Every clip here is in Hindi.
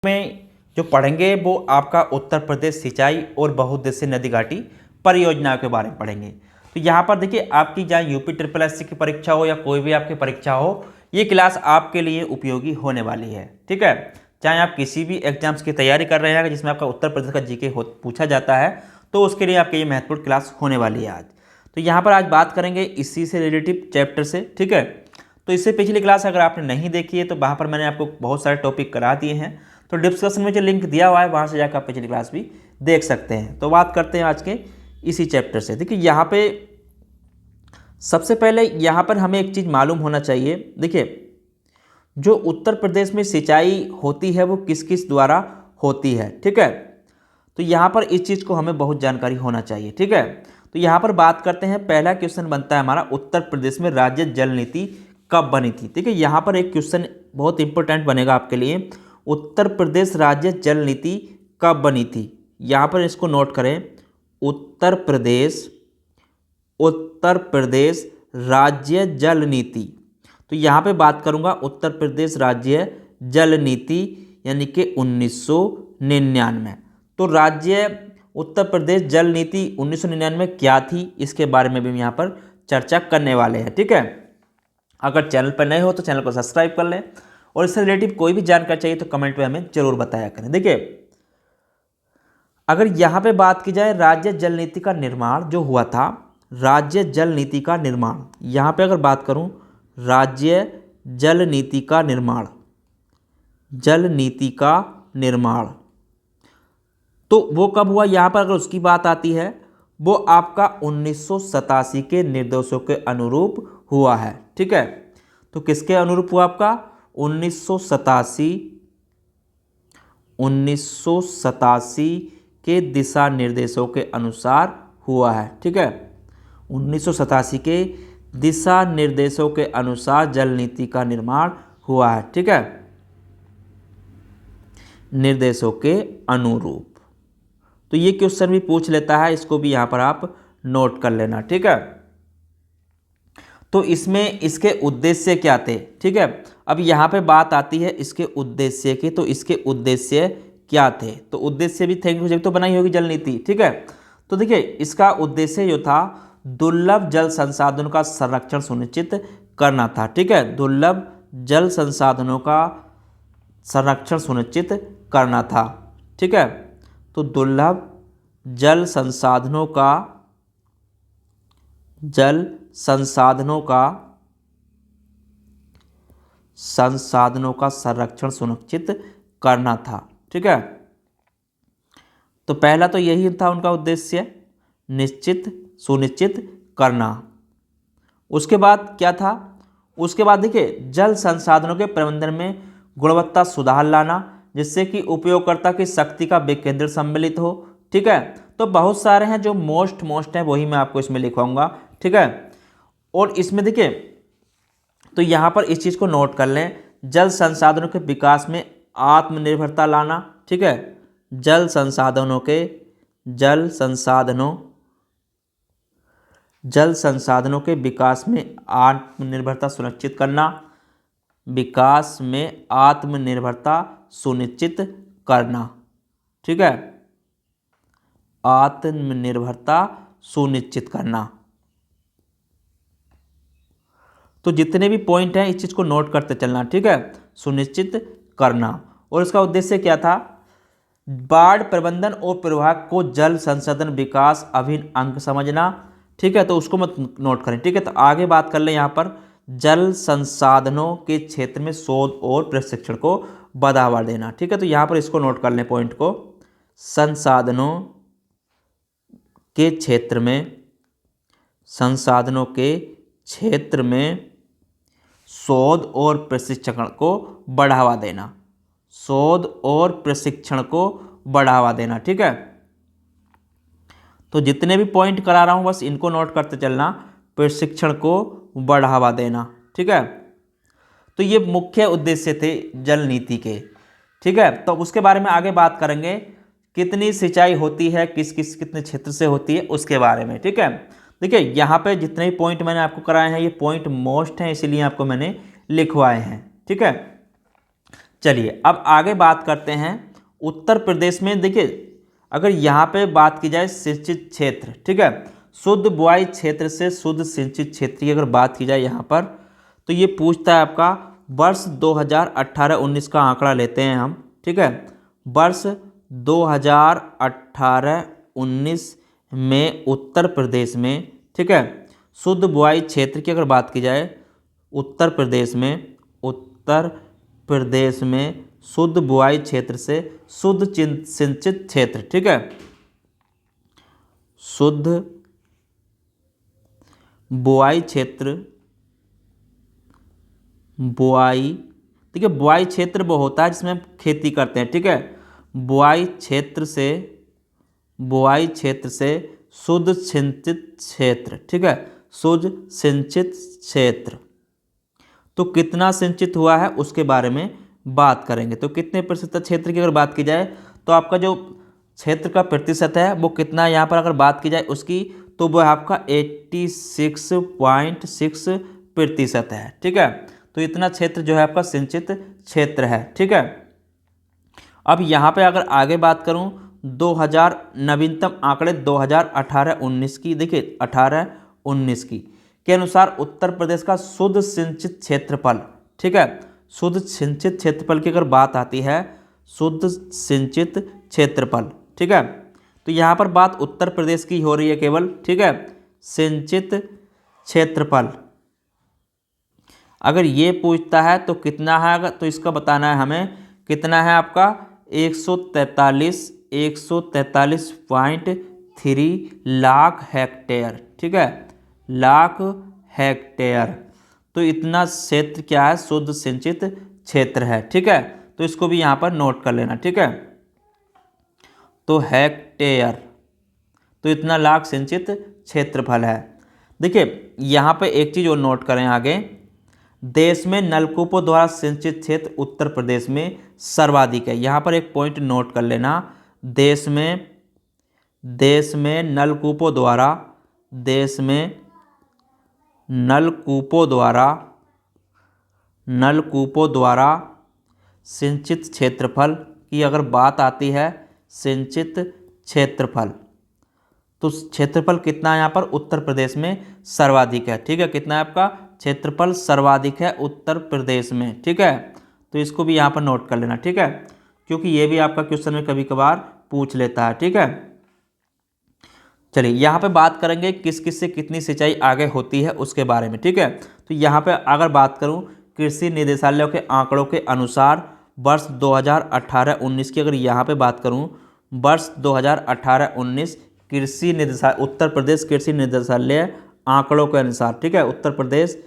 में जो पढ़ेंगे वो आपका उत्तर प्रदेश सिंचाई और बहुउद्देशीय नदी घाटी परियोजनाओं के बारे में पढ़ेंगे। तो यहाँ पर देखिए, आपकी चाहे यूपी ट्रिपल एससी की परीक्षा हो या कोई भी आपकी परीक्षा हो, ये क्लास आपके लिए उपयोगी होने वाली है। ठीक है, चाहे आप किसी भी एग्जाम्स की तैयारी कर रहे हैं जिसमें आपका उत्तर प्रदेश का जीके पूछा जाता है, तो उसके लिए आपकी ये महत्वपूर्ण क्लास होने वाली है आज। तो यहाँ पर आज बात करेंगे इसी से रिलेटिव चैप्टर से। ठीक है, तो इससे पिछली क्लास अगर आपने नहीं देखी है तो वहाँ पर मैंने आपको बहुत सारे टॉपिक करा दिए हैं, तो डिस्क्रिप्शन में जो लिंक दिया हुआ है वहाँ से जाकर आप पिछली क्लास भी देख सकते हैं। तो बात करते हैं आज के इसी चैप्टर से। देखिए यहाँ पे सबसे पहले यहाँ पर हमें एक चीज़ मालूम होना चाहिए। देखिए, जो उत्तर प्रदेश में सिंचाई होती है वो किस किस द्वारा होती है। ठीक है, तो यहाँ पर इस चीज़ को हमें बहुत जानकारी होना चाहिए। ठीक है, तो यहाँ पर बात करते हैं, पहला क्वेश्चन बनता है हमारा, उत्तर प्रदेश में राज्य जल नीति कब बनी थी। ठीक है, यहाँ पर एक क्वेश्चन बहुत इंपॉर्टेंट बनेगा आपके लिए, उत्तर प्रदेश राज्य जल नीति कब बनी थी। यहाँ पर इसको नोट करें, उत्तर प्रदेश राज्य जल नीति। तो यहाँ पे बात करूँगा उत्तर प्रदेश राज्य जल नीति यानी कि 1999। तो राज्य उत्तर प्रदेश जल नीति 1999 क्या थी, इसके बारे में भी हम यहाँ पर चर्चा करने वाले हैं। ठीक है, अगर चैनल पर नए हो तो चैनल को सब्सक्राइब कर लें, और इससे रिलेटिव कोई भी जानकारी चाहिए तो कमेंट में हमें जरूर बताया करें। देखिए, अगर यहाँ पे बात की जाए राज्य जल नीति का निर्माण जो हुआ था, राज्य जल नीति का निर्माण, यहाँ पे अगर बात करूँ राज्य जल नीति का निर्माण, तो वो कब हुआ, यहाँ पर अगर उसकी बात आती है वो आपका 1987 के निर्देशों के अनुरूप हुआ है। ठीक है, तो किसके अनुरूप हुआ, आपका 1987 के दिशा निर्देशों के अनुसार हुआ है। ठीक है, 1987 के दिशा निर्देशों के अनुसार जल नीति का निर्माण हुआ है। ठीक है, निर्देशों के अनुरूप। तो ये क्वेश्चन भी पूछ लेता है, इसको भी यहाँ पर आप नोट कर लेना। ठीक है, तो इसमें इसके उद्देश्य क्या थे। ठीक है, अब यहाँ पे बात आती है इसके उद्देश्य की, तो इसके उद्देश्य क्या थे, तो उद्देश्य भी थे, जब तो बनाई होगी जल नीति। ठीक है, तो देखिए इसका उद्देश्य जो था दुर्लभ जल संसाधनों का संरक्षण सुनिश्चित करना था। ठीक है, दुर्लभ जल संसाधनों का संरक्षण सुनिश्चित करना था। ठीक है, तो दुर्लभ जल संसाधनों का संरक्षण सुनिश्चित करना था। ठीक है, तो पहला तो यही था उनका उद्देश्य, सुनिश्चित करना। उसके बाद क्या था, उसके बाद देखिए जल संसाधनों के प्रबंधन में गुणवत्ता सुधार लाना, जिससे कि उपयोगकर्ता की शक्ति का विकेंद्र सम्मिलित हो। ठीक है, तो बहुत सारे हैं जो मोस्ट हैं, वही मैं आपको इसमें लिखवाऊंगा। ठीक है, और इसमें देखिए, तो यहाँ पर इस चीज़ को नोट कर लें, जल संसाधनों के विकास में आत्मनिर्भरता लाना। ठीक है, जल संसाधनों के विकास में आत्मनिर्भरता सुनिश्चित करना, ठीक है, आत्मनिर्भरता सुनिश्चित करना। तो जितने भी पॉइंट हैं इस चीज़ को नोट करते चलना। ठीक है, सुनिश्चित करना। और इसका उद्देश्य क्या था, बाढ़ प्रबंधन और प्रवाह को जल संसाधन विकास अभिन्न अंग समझना। ठीक है, तो उसको मत नोट करें। ठीक है, तो आगे बात कर लें, यहाँ पर जल संसाधनों के क्षेत्र में शोध और प्रशिक्षण को बढ़ावा देना। ठीक है, तो यहाँ पर इसको नोट कर लें पॉइंट को, संसाधनों के क्षेत्र में शोध और प्रशिक्षण को बढ़ावा देना। ठीक है, तो जितने भी पॉइंट करा रहा हूं बस इनको नोट करते चलना, प्रशिक्षण को बढ़ावा देना। ठीक है, तो ये मुख्य उद्देश्य थे जल नीति के। ठीक है, तो उसके बारे में आगे बात करेंगे, कितनी सिंचाई होती है, कितने क्षेत्र से होती है, उसके बारे में। ठीक है, देखिए यहाँ पे जितने भी पॉइंट मैंने आपको कराए हैं ये पॉइंट मोस्ट हैं, इसीलिए आपको मैंने लिखवाए हैं। ठीक है, चलिए अब आगे बात करते हैं उत्तर प्रदेश में। देखिए अगर यहाँ पे बात की जाए सिंचित क्षेत्र, ठीक है, शुद्ध बुआई क्षेत्र से शुद्ध सिंचित क्षेत्र की अगर बात की जाए यहाँ पर, तो ये पूछता है आपका वर्ष 2018-19 का आंकड़ा लेते हैं हम, ठीक है। वर्ष 2018-19 में उत्तर प्रदेश में, ठीक है, शुद्ध बुआई क्षेत्र की अगर बात की जाए उत्तर प्रदेश में शुद्ध बुआई क्षेत्र से शुद्ध सिंचित क्षेत्र, ठीक है, शुद्ध बुआई क्षेत्र, बुआई, ठीक है, बुआई क्षेत्र वो होता है जिसमें हम खेती करते हैं, ठीक है, बुआई क्षेत्र से शुद्ध सिंचित क्षेत्र, ठीक है, शुद्ध सिंचित क्षेत्र। तो कितना सिंचित हुआ है उसके बारे में बात करेंगे। तो कितने प्रतिशत क्षेत्र की अगर बात की जाए तो आपका जो क्षेत्र का प्रतिशत है वो कितना यहाँ पर अगर बात की जाए उसकी, तो वो आपका 86.6% है, ठीक है। तो इतना क्षेत्र जो है आपका सिंचित क्षेत्र है, ठीक है। अब यहाँ पे अगर आगे बात करूँ 2000 नवीनतम आंकड़े 2018-19 की, देखिए 18-19 की के अनुसार उत्तर प्रदेश का शुद्ध सिंचित क्षेत्रफल, ठीक है, शुद्ध सिंचित क्षेत्रफल की अगर बात आती है, शुद्ध सिंचित क्षेत्रफल, ठीक है, तो यहाँ पर बात उत्तर प्रदेश की हो रही है केवल, ठीक है। सिंचित क्षेत्रफल अगर ये पूछता है तो कितना है, अगर तो इसका बताना है हमें कितना है आपका 143.3 लाख हेक्टेयर, ठीक है, लाख हेक्टेयर। तो इतना क्षेत्र क्या है, शुद्ध सिंचित क्षेत्र है, ठीक है। तो इसको भी यहाँ पर नोट कर लेना, ठीक है। तो हेक्टेयर, तो इतना लाख सिंचित क्षेत्रफल है। देखिए यहाँ पे एक चीज़ और नोट करें आगे, देश में नलकूपों द्वारा सिंचित क्षेत्र उत्तर प्रदेश में सर्वाधिक है। यहाँ पर एक पॉइंट नोट कर लेना, देश में नलकूपों द्वारा सिंचित क्षेत्रफल की अगर बात आती है, सिंचित क्षेत्रफल, तो क्षेत्रफल कितना है यहाँ पर उत्तर प्रदेश में सर्वाधिक है, ठीक है। कितना है आपका क्षेत्रफल सर्वाधिक है उत्तर प्रदेश में, ठीक है। तो इसको भी यहाँ पर नोट कर लेना, ठीक है, क्योंकि ये भी आपका क्वेश्चन में कभी कभार पूछ लेता है, ठीक है। चलिए यहाँ पे बात करेंगे किस किस से कितनी सिंचाई आगे होती है उसके बारे में, ठीक है। तो यहाँ पे अगर बात करूँ कृषि निदेशालय के आंकड़ों के अनुसार वर्ष 2018-19 की अगर यहाँ पे बात करूँ, वर्ष 2018-19 कृषि निदेशालय, उत्तर प्रदेश कृषि निदेशालय आंकड़ों के अनुसार, ठीक है, उत्तर प्रदेश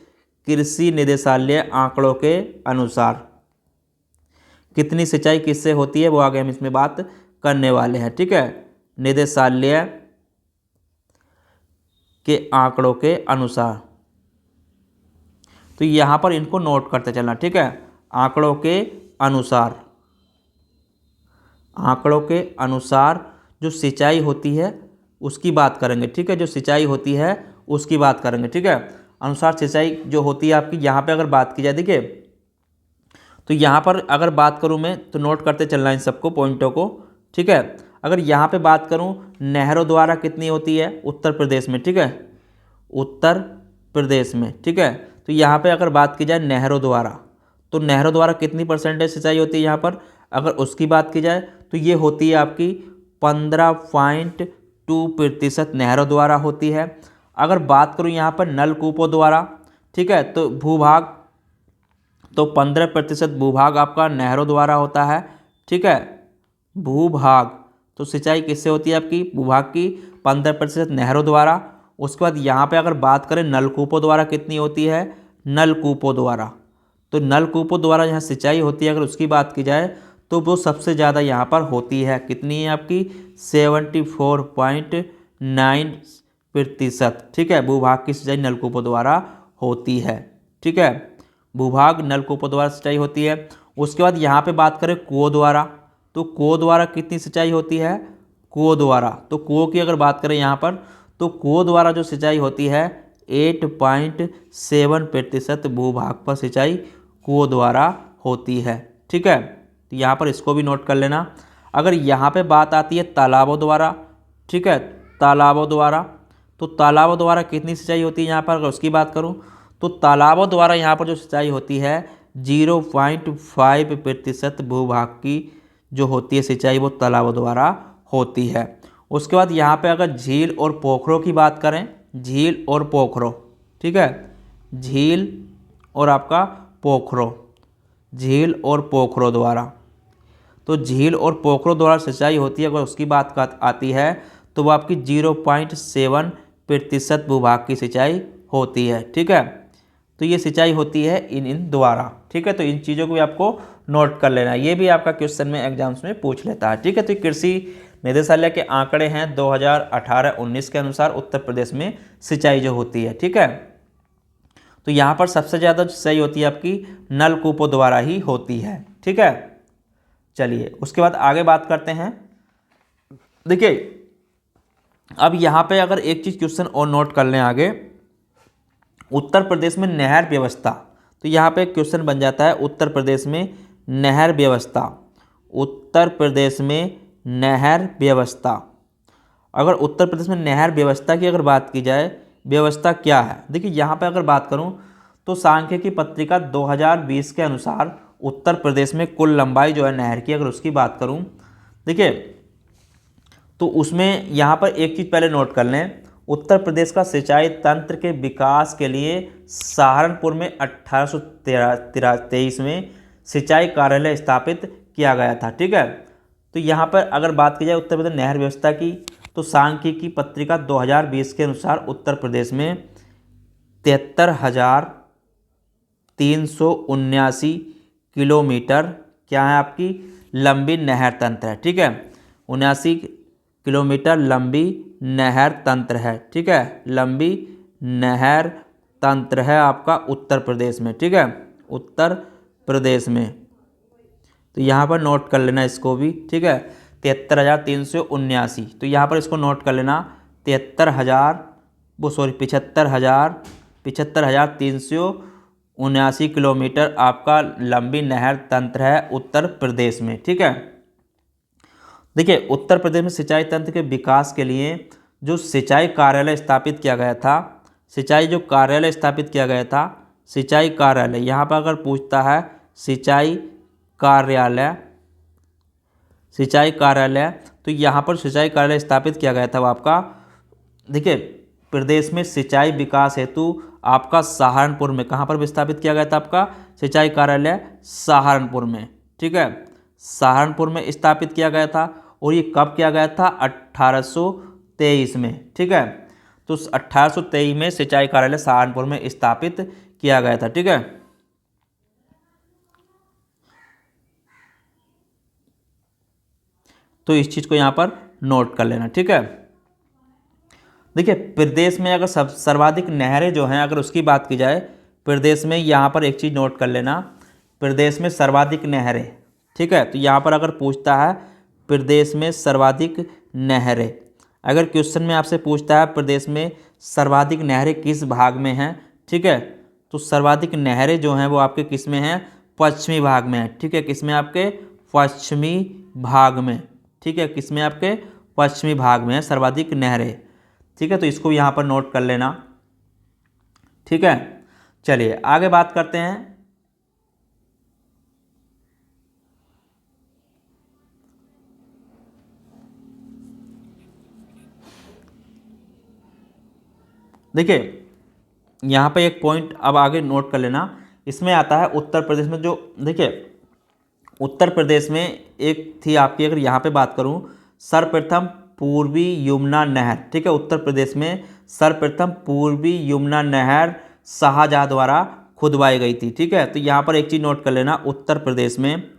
कृषि निदेशालय आंकड़ों के अनुसार कितनी सिंचाई किससे होती है वो आगे हम इसमें बात करने वाले हैं, ठीक है। निदेशालय के आंकड़ों के अनुसार, तो यहाँ पर इनको नोट करते चलना, ठीक है। आंकड़ों के अनुसार जो सिंचाई होती है उसकी बात करेंगे, ठीक है, जो सिंचाई होती है उसकी बात करेंगे, ठीक है। अनुसार सिंचाई जो होती है आपकी, यहाँ पे अगर बात की जाए, देखिए तो यहाँ पर अगर बात करूँ मैं तो नोट करते चलना इन सबको पॉइंटों को, ठीक है। अगर यहाँ पे बात करूँ नहरों द्वारा कितनी होती है उत्तर प्रदेश में, ठीक है, उत्तर प्रदेश में, ठीक है। तो यहाँ पे अगर बात की जाए नहरों द्वारा, तो नहरों द्वारा कितनी परसेंटेज सिंचाई होती है यहाँ पर अगर उसकी बात की जाए तो ये होती है आपकी 15.2% नहरों द्वारा होती है। अगर बात करूँ यहाँ पर नलकूपों द्वारा, ठीक है, तो भूभाग, तो 15% भूभाग आपका नहरों द्वारा होता है, ठीक है, भूभाग। तो सिंचाई किससे होती है आपकी भूभाग की 15% नहरों द्वारा। उसके बाद यहाँ पे अगर बात करें नलकूपों द्वारा कितनी होती है, नलकूपों द्वारा, तो नलकूपों द्वारा यहाँ सिंचाई होती है अगर उसकी बात की जाए तो वो सबसे ज़्यादा यहाँ पर होती है, कितनी है आपकी 74.9%, ठीक है, भूभाग की सिंचाई नलकूपों द्वारा होती है, ठीक है, भूभाग नलकूपों द्वारा सिंचाई होती है। उसके बाद यहाँ पे बात करें कुओं द्वारा, तो कुओं द्वारा कितनी सिंचाई होती है, कुओं द्वारा, तो कुओं की अगर बात करें यहाँ पर तो कुओं द्वारा जो सिंचाई होती है 8.7% भूभाग पर सिंचाई कुओं द्वारा होती है, ठीक है, तो यहाँ पर इसको भी नोट कर लेना। अगर यहाँ पे बात आती है तालाबों द्वारा, ठीक है, तालाबों द्वारा, तो तालाबों द्वारा कितनी सिंचाई होती है यहाँ पर, अगर उसकी बात करूँ तो तालाबों द्वारा यहाँ पर जो सिंचाई होती है 0.5% भूभाग की जो होती है सिंचाई वो तालाबों द्वारा होती है। उसके बाद यहाँ पे अगर झील और पोखरों की बात करें, झील और पोखरों, ठीक है, झील और आपका पोखरों, झील और पोखरों द्वारा, तो झील और पोखरों द्वारा सिंचाई होती है, अगर उसकी बात आती है तो वो आपकी 0.7% भूभाग की सिंचाई होती है, ठीक है। तो ये सिंचाई होती है इन द्वारा, ठीक है। तो इन चीज़ों को भी आपको नोट कर लेना है, ये भी आपका क्वेश्चन में एग्जाम्स में पूछ लेता है, ठीक है। तो कृषि निदेशालय के आंकड़े हैं 2018-19 के अनुसार उत्तर प्रदेश में सिंचाई जो होती है, ठीक है। तो यहाँ पर सबसे ज़्यादा सिंचाई होती है आपकी नलकूपों द्वारा ही होती है, ठीक है। चलिए उसके बाद आगे बात करते हैं। देखिए अब यहाँ पे अगर एक चीज़ क्वेश्चन और नोट कर लें आगे, उत्तर प्रदेश में नहर व्यवस्था, तो यहाँ पे क्वेश्चन बन जाता है उत्तर प्रदेश में नहर व्यवस्था, उत्तर प्रदेश में नहर व्यवस्था। अगर उत्तर प्रदेश में नहर व्यवस्था की अगर बात की जाए, व्यवस्था क्या है, देखिए यहाँ पे अगर बात करूँ तो सांख्यिकी पत्रिका 2020 के अनुसार उत्तर प्रदेश में कुल लंबाई जो है नहर की, अगर उसकी बात करूँ, देखिए तो उसमें यहाँ पर एक चीज़ पहले नोट कर लें, उत्तर प्रदेश का सिंचाई तंत्र के विकास के लिए सहारनपुर में 1823 में सिंचाई कार्यालय स्थापित किया गया था, ठीक है। तो यहाँ पर अगर बात की जाए उत्तर प्रदेश नहर व्यवस्था की, तो सांख्यिकी पत्रिका 2020 के अनुसार उत्तर प्रदेश में 73,379 किलोमीटर क्या है आपकी लंबी नहर तंत्र है, ठीक है। 79 किलोमीटर लंबी नहर तंत्र है, ठीक है, लंबी नहर तंत्र है आपका उत्तर प्रदेश में, ठीक है, उत्तर प्रदेश में। तो यहाँ पर नोट कर लेना इसको भी, ठीक है, 73,379, तो यहाँ पर इसको नोट कर लेना 75,379 किलोमीटर आपका लंबी नहर तंत्र है उत्तर प्रदेश में, ठीक है। देखिए उत्तर प्रदेश में सिंचाई तंत्र के विकास के लिए जो सिंचाई कार्यालय स्थापित किया गया था, सिंचाई जो कार्यालय स्थापित किया गया था, सिंचाई कार्यालय, यहाँ पर अगर पूछता है सिंचाई कार्यालय, सिंचाई कार्यालय, तो यहाँ पर सिंचाई कार्यालय स्थापित किया गया था वो आपका, देखिए प्रदेश में सिंचाई विकास हेतु आपका सहारनपुर में, कहाँ पर विस्थापित किया गया था आपका सिंचाई कार्यालय, सहारनपुर में, ठीक है, सहारनपुर में स्थापित किया गया था। और ये कब किया गया था 1823 में, ठीक है। तो 1823 में सिंचाई कार्यालय सहारनपुर में स्थापित किया गया था, ठीक है। तो इस चीज़ को यहाँ पर नोट कर लेना, ठीक है। देखिए प्रदेश में अगर सर्वाधिक नहरें जो हैं, अगर उसकी बात की जाए प्रदेश में, यहाँ पर एक चीज़ नोट कर लेना, प्रदेश में सर्वाधिक नहरें, ठीक है। तो यहाँ पर अगर पूछता है प्रदेश में सर्वाधिक नहरें, अगर क्वेश्चन में आपसे पूछता है प्रदेश में सर्वाधिक नहरें किस भाग में हैं, ठीक है, तो सर्वाधिक नहरें जो हैं वो आपके किस में हैं, पश्चिमी भाग में है, ठीक है, किस में आपके पश्चिमी भाग में, ठीक है, किस में आपके पश्चिमी भाग में है सर्वाधिक नहरें, ठीक है। तो इसको यहाँ पर नोट कर लेना, ठीक है। चलिए आगे बात करते हैं। देखिए यहाँ पे एक पॉइंट अब आगे नोट कर लेना, इसमें आता है उत्तर प्रदेश में जो, देखिए उत्तर प्रदेश में एक थी आपकी, अगर यहाँ पे बात करूँ, सर्वप्रथम पूर्वी यमुना नहर, ठीक है, उत्तर प्रदेश में सर्वप्रथम पूर्वी यमुना नहर शाहजहाँ द्वारा खुदवाई गई थी, ठीक है। तो यहाँ पर एक चीज़ नोट कर लेना, उत्तर प्रदेश में,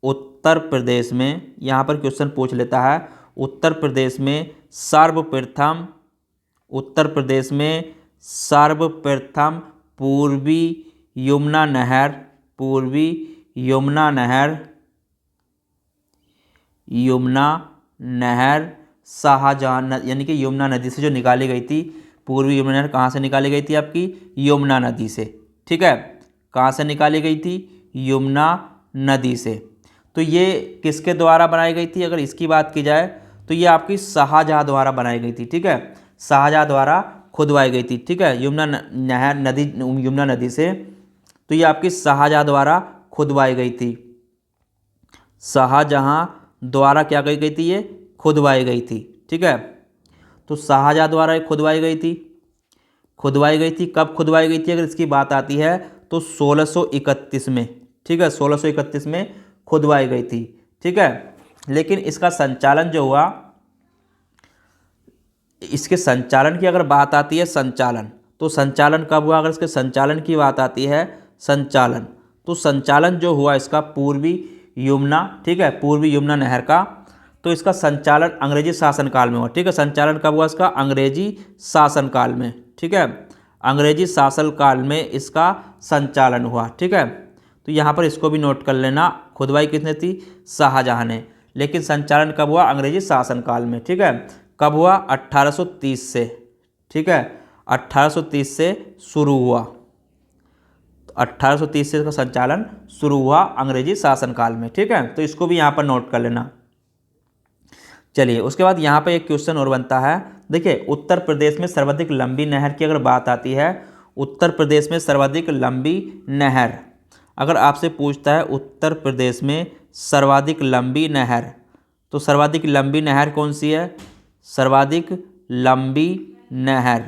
उत्तर प्रदेश में यहाँ पर क्वेश्चन पूछ लेता है, उत्तर प्रदेश में सर्वप्रथम, उत्तर प्रदेश में सर्वप्रथम पूर्वी यमुना नहर, पूर्वी यमुना नहर, यमुना नहर शाहजहाँ यानी कि यमुना नदी से जो निकाली गई थी, पूर्वी यमुना नहर कहाँ से निकाली गई थी आपकी, यमुना नदी से, ठीक है, कहाँ से निकाली गई थी, यमुना नदी से। तो ये किसके द्वारा बनाई गई थी? अगर इसकी बात की जाए तो ये आपकी शाहजहाँ द्वारा बनाई गई थी, ठीक है, शाहजहाँ द्वारा खुदवाई गई थी, ठीक है, यमुना नदी से। तो ये आपकी शाहजहाँ द्वारा खुदवाई गई थी, शाहजहाँ द्वारा क्या कही गई थी? ये खुदवाई गई थी, ठीक है। तो शाहजहाँ द्वारा ये खुदवाई गई थी, खुदवाई गई थी। कब खुदवाई गई थी अगर इसकी बात आती है तो 1631 में, ठीक है, 1631 में खुदवाई गई थी, ठीक है। लेकिन इसका संचालन जो हुआ, इसके संचालन की अगर बात आती है, संचालन, तो संचालन कब हुआ? अगर इसके संचालन की बात आती है, संचालन, तो संचालन जो हुआ इसका पूर्वी यमुना, ठीक है, पूर्वी यमुना नहर का, तो इसका संचालन अंग्रेजी शासनकाल में हुआ, ठीक है। संचालन कब हुआ इसका? अंग्रेजी शासनकाल में, ठीक है, अंग्रेजी शासनकाल में इसका संचालन हुआ, ठीक है। तो यहाँ पर इसको भी नोट कर लेना, खुदवाई किसने थी? शाहजहाँ ने। लेकिन संचालन कब हुआ? अंग्रेजी शासनकाल में, ठीक है। कब हुआ? 1830 से, ठीक है, 1830 से शुरू हुआ, 1830 से इसका संचालन शुरू हुआ अंग्रेजी शासनकाल में, ठीक है। तो इसको भी यहाँ पर नोट कर लेना। चलिए, उसके बाद यहाँ पर एक क्वेश्चन और बनता है। देखिए, उत्तर प्रदेश में सर्वाधिक लंबी नहर की अगर बात आती है, उत्तर प्रदेश में सर्वाधिक लंबी नहर अगर आपसे पूछता है, उत्तर प्रदेश में सर्वाधिक लंबी नहर, तो सर्वाधिक लंबी नहर कौन सी है? सर्वाधिक लंबी नहर,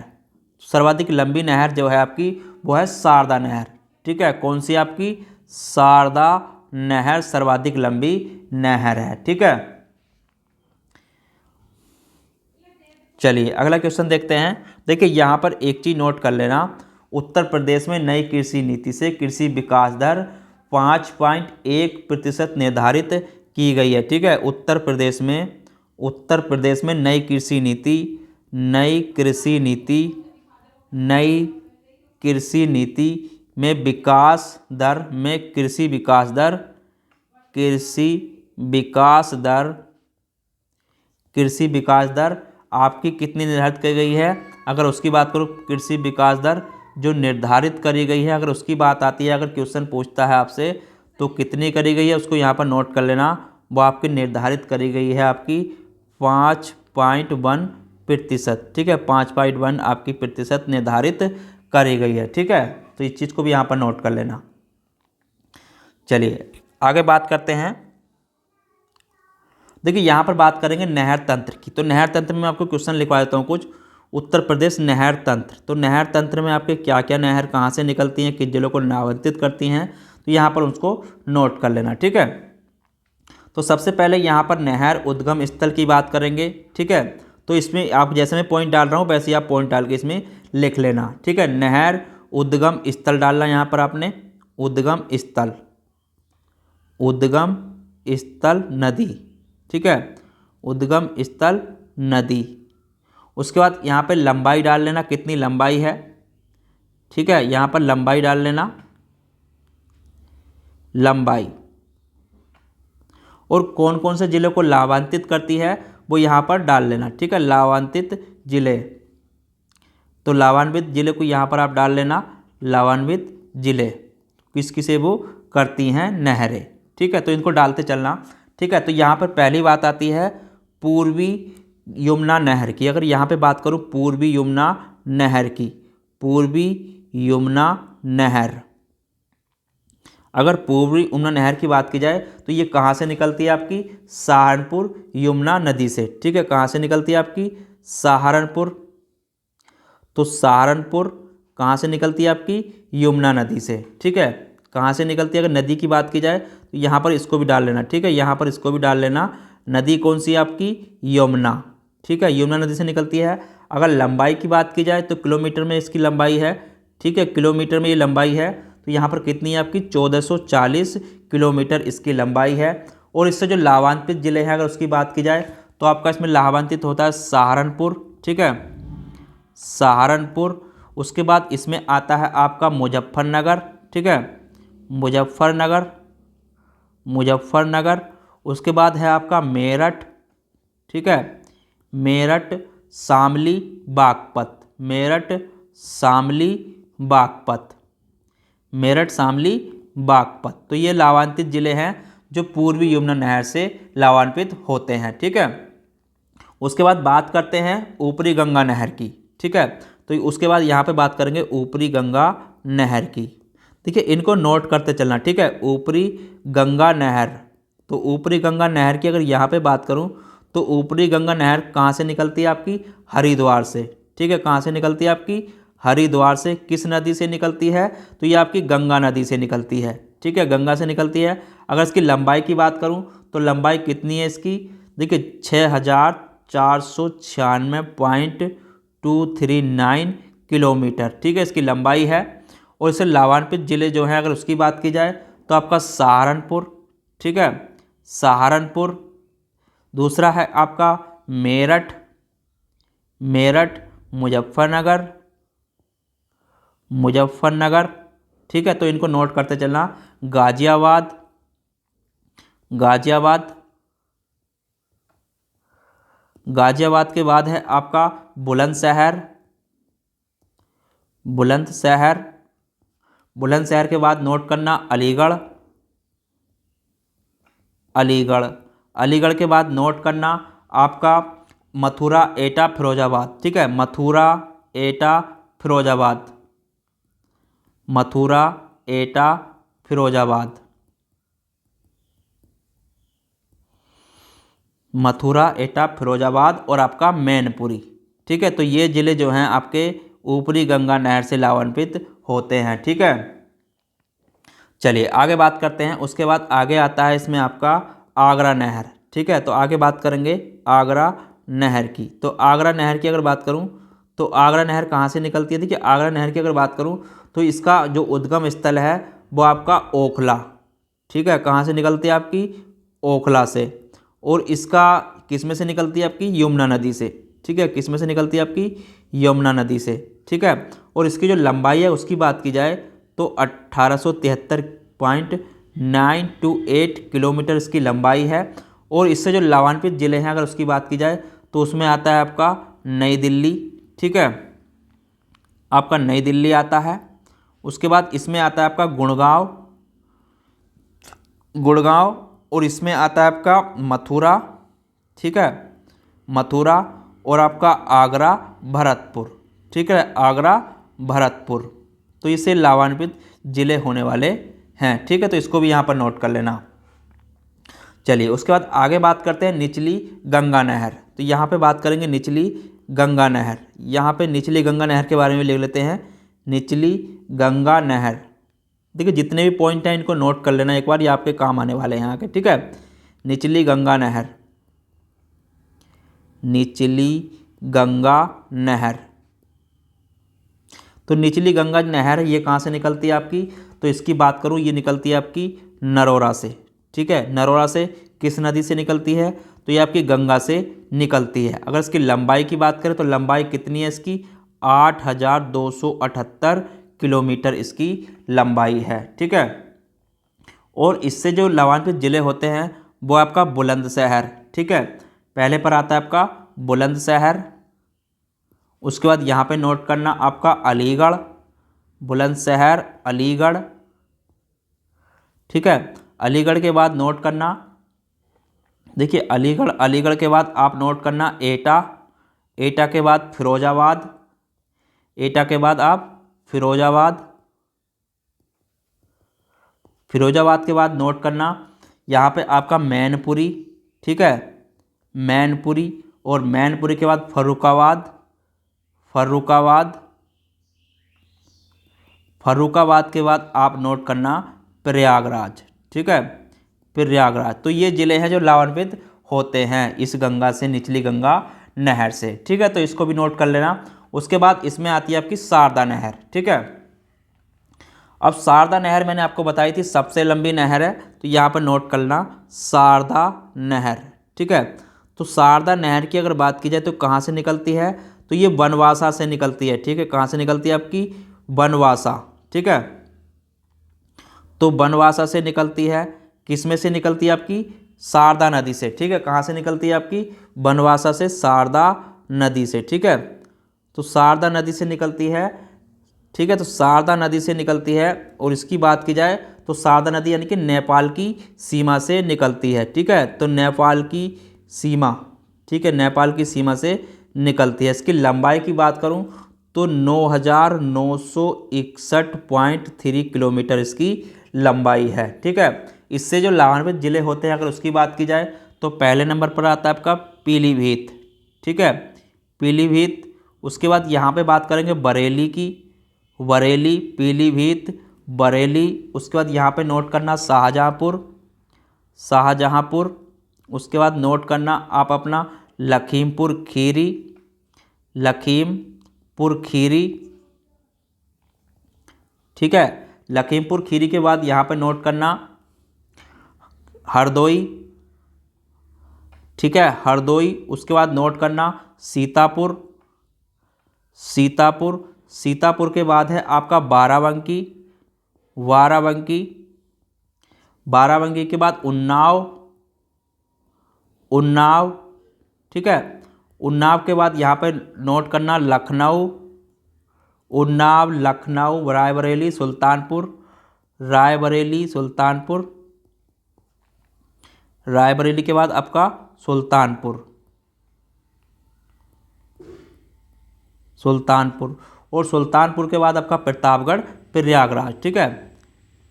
सर्वाधिक लंबी नहर जो है आपकी वो है शारदा नहर, ठीक है। कौन सी आपकी? शारदा नहर सर्वाधिक लंबी नहर है, ठीक है। चलिए अगला क्वेश्चन देखते हैं। देखिए यहाँ पर एक चीज़ नोट कर लेना, उत्तर प्रदेश में नई कृषि नीति से कृषि विकास दर 5.1% निर्धारित की गई है, ठीक है। उत्तर प्रदेश में नई कृषि नीति में कृषि विकास दर आपकी कितनी निर्धारित की गई है? अगर उसकी बात करूँ, कृषि विकास दर जो निर्धारित करी गई है, अगर उसकी बात आती है, अगर क्वेश्चन पूछता है आपसे तो कितनी करी गई है, उसको यहाँ पर नोट कर लेना। वो आपकी निर्धारित करी गई है आपकी 5.1%, ठीक है, 5.1 आपकी प्रतिशत निर्धारित करी गई है, ठीक है। तो इस चीज़ को भी यहाँ पर नोट कर लेना। चलिए आगे बात करते हैं। देखिए यहाँ पर बात करेंगे नहर तंत्र की। तो नहर तंत्र में आपको क्वेश्चन लिखवा देता हूँ कुछ। उत्तर प्रदेश नहर तंत्र, तो नहर तंत्र में आपके क्या क्या नहर कहाँ से निकलती हैं, किस जिलों को नामांकित करती हैं, तो यहाँ पर उसको नोट कर लेना, ठीक है। तो सबसे पहले यहाँ पर नहर उद्गम स्थल की बात करेंगे, ठीक है। तो इसमें आप जैसे मैं पॉइंट डाल रहा हूँ वैसे ही आप पॉइंट डाल के इसमें लिख लेना, ठीक है। नहर उद्गम स्थल डालना यहाँ पर आपने, उद्गम स्थल नदी, ठीक है, उद्गम स्थल नदी। उसके बाद यहाँ पे लंबाई डाल लेना, कितनी लंबाई है, ठीक है, यहाँ पर लंबाई डाल लेना, लंबाई। और कौन कौन से जिले को लाभान्वित करती है वो यहाँ पर डाल लेना, ठीक है, लाभान्वित जिले। तो लाभान्वित जिले को यहाँ पर आप डाल लेना, लाभान्वित जिले किस किसे वो करती हैं? नहरें, ठीक है। तो इनको डालते चलना, ठीक है। तो यहाँ पर पहली बात आती है पूर्वी यमुना नहर की। अगर यहाँ पे बात करूँ पूर्वी यमुना नहर की, पूर्वी यमुना नहर, अगर पूर्वी यमुना नहर की बात की जाए तो ये कहाँ से निकलती है? आपकी सहारनपुर यमुना नदी से, ठीक है। कहाँ से निकलती है? आपकी सहारनपुर। तो सहारनपुर कहाँ से निकलती है? आपकी यमुना नदी से, ठीक है। कहाँ से निकलती है? अगर नदी की बात की जाए तो यहाँ पर इसको भी डाल लेना, ठीक है, यहाँ पर इसको भी डाल लेना। नदी कौन सी है? आपकी यमुना, ठीक है, यमुना नदी से निकलती है। अगर लंबाई की बात की जाए तो किलोमीटर में इसकी लंबाई है, ठीक है, किलोमीटर में ये लंबाई है। तो यहाँ पर कितनी है? आपकी 1440 किलोमीटर इसकी लंबाई है। और इससे जो लाभान्वित जिले हैं अगर उसकी बात की जाए तो आपका इसमें लाभान्वित होता है सहारनपुर, ठीक है, सहारनपुर। उसके बाद इसमें आता है आपका मुजफ्फरनगर, ठीक है, मुजफ्फरनगर। उसके बाद है आपका मेरठ, ठीक है, मेरठ शामली बागपत, मेरठ शामली बागपत। तो ये लाभान्वित जिले हैं जो पूर्वी यमुना नहर से लाभान्वित होते हैं। ठीक है, उसके बाद बात करते हैं ऊपरी गंगा नहर की। ठीक है, तो उसके बाद यहाँ पे बात करेंगे ऊपरी गंगा नहर की। देखिए, इनको नोट करते चलना। ठीक है, ऊपरी गंगा नहर। तो ऊपरी गंगा नहर की अगर यहाँ पे बात करूँ तो ऊपरी गंगा नहर कहाँ से निकलती है आपकी? हरिद्वार से। ठीक है, कहाँ से निकलती है आपकी? हरिद्वार से। किस नदी से निकलती है? तो ये आपकी गंगा नदी से निकलती है। ठीक है, गंगा से निकलती है। अगर इसकी लंबाई की बात करूँ तो लंबाई कितनी है इसकी? देखिए 6496.239 किलोमीटर। ठीक है, इसकी लंबाई है। और इससे लाभान्वित जिले जो हैं अगर उसकी बात की जाए तो आपका सहारनपुर। ठीक है, सहारनपुर। दूसरा है आपका मेरठ, मुजफ्फरनगर। ठीक है, तो इनको नोट करते चलना। गाजियाबाद, गाजियाबाद के बाद है आपका बुलंदशहर। बुलंदशहर के बाद नोट करना अलीगढ़। अलीगढ़ के बाद नोट करना आपका मथुरा, एटा, फिरोजाबाद। ठीक है, मथुरा, एटा, फिरोजाबाद। और आपका मैनपुरी। ठीक है, तो ये ज़िले जो हैं आपके ऊपरी गंगा नहर से लाभान्वित होते हैं। ठीक है, चलिए आगे बात करते हैं। उसके बाद आगे आता है इसमें आपका आगरा नहर। ठीक है, तो आगे बात करेंगे आगरा नहर की। तो आगरा नहर की अगर बात करूं तो आगरा नहर कहाँ से निकलती है? देखिए, आगरा नहर की अगर बात करूं तो इसका जो उद्गम स्थल है वो आपका ओखला। ठीक है, कहाँ से निकलती है आपकी? ओखला से। और इसका किस में से निकलती है आपकी? यमुना नदी से। ठीक है, किस में से निकलती है आपकी? यमुना नदी से। ठीक है, और इसकी जो लंबाई है उसकी बात की जाए तो 1873.928 किलोमीटर इसकी लंबाई है। और इससे जो लाभान्वित जिले हैं अगर उसकी बात की जाए तो उसमें आता है आपका नई दिल्ली। ठीक है, आपका नई दिल्ली आता है। उसके बाद इसमें आता है आपका गुड़गांव। और इसमें आता है आपका मथुरा। ठीक है, मथुरा। और आपका आगरा, भरतपुर। ठीक है, आगरा, भरतपुर। तो इससे लाभान्वित जिले होने वाले हैं। ठीक है, तो इसको भी यहाँ पर नोट कर लेना। चलिए उसके बाद आगे बात करते हैं निचली गंगा नहर। तो यहाँ पे बात करेंगे निचली गंगा नहर। यहाँ पे निचली गंगा नहर के बारे में लिख लेते हैं। निचली गंगा नहर। देखिए, जितने भी पॉइंट हैं इनको नोट कर लेना एक बार, ये आपके काम आने वाले हैं यहाँ के। ठीक है, निचली गंगा नहर। तो निचली गंगा नहर ये कहाँ से निकलती है आपकी? तो इसकी बात करूँ ये निकलती है आपकी नरोरा से। ठीक है, नरोरा से। किस नदी से निकलती है? तो ये आपकी गंगा से निकलती है। अगर इसकी लंबाई की बात करें तो लंबाई कितनी है इसकी? 8278 किलोमीटर इसकी लंबाई है। ठीक है, और इससे जो लाभान्वित जिले होते हैं वो आपका बुलंदशहर। ठीक है, पहले पर आता है आपका बुलंदशहर। उसके बाद यहाँ पे नोट करना आपका अलीगढ़, बुलंदशहर, अलीगढ़। ठीक है, अलीगढ़ के बाद नोट करना, देखिए अलीगढ़ के बाद आप नोट करना एटा। एटा के बाद फिरोजाबाद। एटा के बाद आप फिरोजाबाद के बाद नोट करना यहाँ पे आपका मैनपुरी। ठीक है, मैनपुरी। और मैनपुरी के बाद फर्रुखाबाद के बाद आप नोट करना प्रयागराज। ठीक है, प्रयागराज। तो ये ज़िले हैं जो लाभान्वित होते हैं इस गंगा से, निचली गंगा नहर से। ठीक है, तो इसको भी नोट कर लेना। उसके बाद इसमें आती है आपकी शारदा नहर। ठीक है, अब शारदा नहर मैंने आपको बताई थी सबसे लंबी नहर है, तो यहाँ पर नोट करना शारदा नहर। ठीक है, तो शारदा नहर की अगर बात की जाए तो कहाँ से निकलती है? तो ये बनवासा से निकलती है। ठीक है, कहाँ से निकलती है आपकी? बनवासा। ठीक है, तो बनवासा से निकलती है। किस में से निकलती है आपकी? शारदा नदी से। ठीक है, कहाँ से निकलती है आपकी? बनवासा से, शारदा नदी से। ठीक है, तो शारदा नदी से निकलती है। ठीक है, तो शारदा नदी से निकलती है। और इसकी बात की जाए तो शारदा नदी यानी कि नेपाल की सीमा से निकलती है। ठीक है, तो नेपाल की सीमा, ठीक है, नेपाल की सीमा से निकलती है। इसकी लंबाई की बात करूं तो 9,961.3 किलोमीटर इसकी लंबाई है। ठीक है, इससे जो लाभान्वित जिले होते हैं अगर उसकी बात की जाए तो पहले नंबर पर आता है आपका पीलीभीत। ठीक है, पीलीभीत। उसके बाद यहाँ पे बात करेंगे बरेली की, बरेली, पीलीभीत, बरेली। उसके बाद यहाँ पे नोट करना शाहजहाँपुर, शाहजहाँपुर। उसके बाद नोट करना आप अपना लखीमपुर खीरी, लखीमपुर खीरी। ठीक है, लखीमपुर खीरी के बाद यहाँ पे नोट करना हरदोई। ठीक है, हरदोई। उसके बाद नोट करना सीतापुर, सीतापुर। सीतापुर के बाद है आपका बाराबंकी, बाराबंकी। बाराबंकी के बाद उन्नाव, उन्नाव। ठीक है, उन्नाव के बाद यहाँ पे नोट करना लखनऊ, उन्नाव, लखनऊ, रायबरेली, सुल्तानपुर, रायबरेली, सुल्तानपुर। रायबरेली के बाद आपका सुल्तानपुर, सुल्तानपुर। और सुल्तानपुर के बाद आपका प्रतापगढ़, प्रयागराज। ठीक है,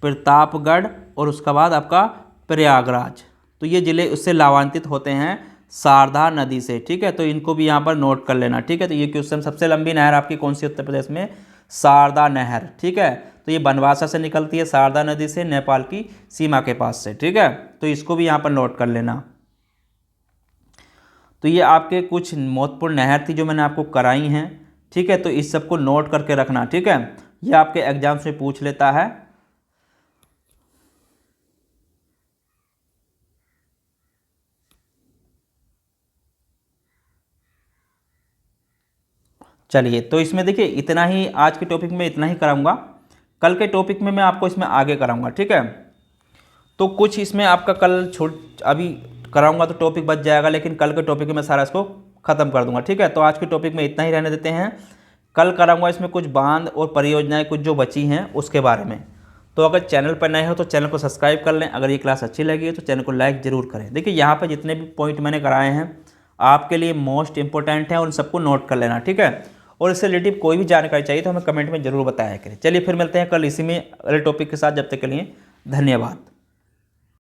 प्रतापगढ़ और उसके बाद आपका प्रयागराज। तो ये ज़िले उससे लाभान्वित होते हैं शारदा नदी से। ठीक है, तो इनको भी यहाँ पर नोट कर लेना। ठीक है, तो ये क्वेश्चन, सबसे लंबी नहर आपकी कौन सी उत्तर प्रदेश में? शारदा नहर। ठीक है, तो ये बनवासा से निकलती है शारदा नदी से, नेपाल की सीमा के पास से। ठीक है, तो इसको भी यहाँ पर नोट कर लेना। तो ये आपके कुछ महत्वपूर्ण नहर थी जो मैंने आपको कराई हैं। ठीक है, तो इस सबको नोट करके रखना। ठीक है, ये आपके एग्जाम्स में पूछ लेता है। चलिए, तो इसमें देखिए इतना ही, आज के टॉपिक में इतना ही कराऊंगा। कल के टॉपिक में मैं आपको इसमें आगे कराऊंगा। ठीक है, तो कुछ इसमें आपका कल अभी कराऊंगा तो टॉपिक बच जाएगा, लेकिन कल के टॉपिक में मैं सारा इसको ख़त्म कर दूंगा। ठीक है, तो आज के टॉपिक में इतना ही रहने देते हैं। कल कराऊंगा इसमें कुछ बांध और परियोजनाएं कुछ जो बची हैं उसके बारे में। तो अगर चैनल पर नए हो तो चैनल को सब्सक्राइब कर लें। अगर ये क्लास अच्छी लगी है तो चैनल को लाइक ज़रूर करें। देखिए यहाँ पर जितने भी पॉइंट मैंने कराए हैं आपके लिए मोस्ट इंपॉर्टेंट है, उन सबको नोट कर लेना। ठीक है, और इससे रिलेटिव कोई भी जानकारी चाहिए तो हमें कमेंट में ज़रूर बताया करें। चलिए फिर मिलते हैं कल इसी में अगले टॉपिक के साथ। जब तक के लिए धन्यवाद।